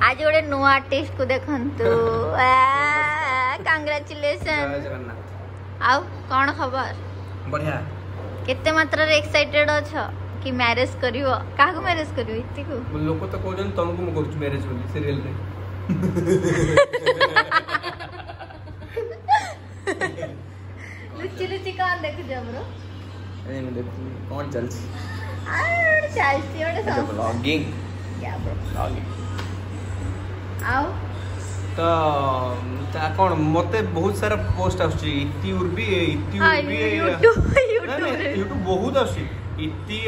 आज गोटे नुआ आर्टिस्ट को देखंतु कांग्रेचुलेशन। आउ कौन खबर? बढ़िया। केते मात्रा रे एक्साइटेड अछ कि मैरिज करिवो? काहको मैरिज करिवो? इति को लोक तो कहजन तुमको मु करू मैरिज बोली सीरियल रे। लुच्ची लुच्ची कौन देखु जबरो? ए मैं देखू कौन चलसी चलसी ओडे ब्लॉगिंग क्या ब्रो ब्लॉगिंग आउ तो ता कोन मते बहुत सारा पोस्ट आछी इति उर्बी यूट्यूब बहुत आछी इति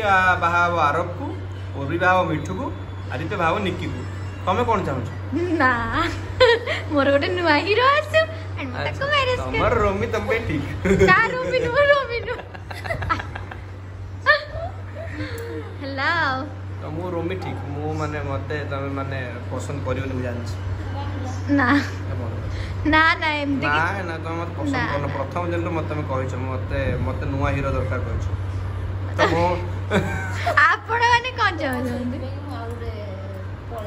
बाहाव आरब को उर्बी बाहाव मिठू को आदित्य बाहाव निक्की को तमे कोन चाहछ ना मोर गोटे नुआ हीरो आसु एंड मते मैरिज कर हमर रोमी तमे ठीक ना रोमी नु हेलो तो मु रोमी ठीक मु माने मते तमे माने पसंद करियो नि जान ना ना ना एमती ना ना तो मत पसंद करनो प्रथम जन मते में कहै छ मते नुआ हीरो दरकार कहै छ तो मो आपण माने कोन चाहछन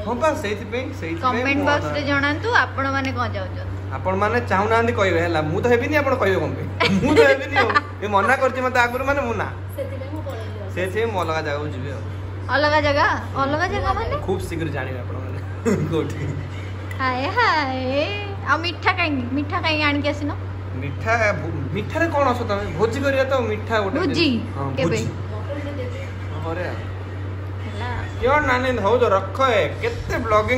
हम पा सेति पे कमेंट बॉक्स रे जणांतु आपण माने कोन चाहछन आपण माने चाहू नांदी कहबे हला मु तो हेबिनी आपण कहबे कोन पे मु तो हेबिनी ए मना करछि मते आगुर माने मु ना सेति मो लगा जागा जिबे अलग जगह माने खूब शीघ्र जानिबे आपण माने कोठी हाय हाय आ मीठा काई आन के आसिनो मीठा रे कोन असो तमे भोजी करिया तो मीठा गोटे भोजी केबे अरे हला क्यों नानी हो जो रखो है केते ब्लॉगिंग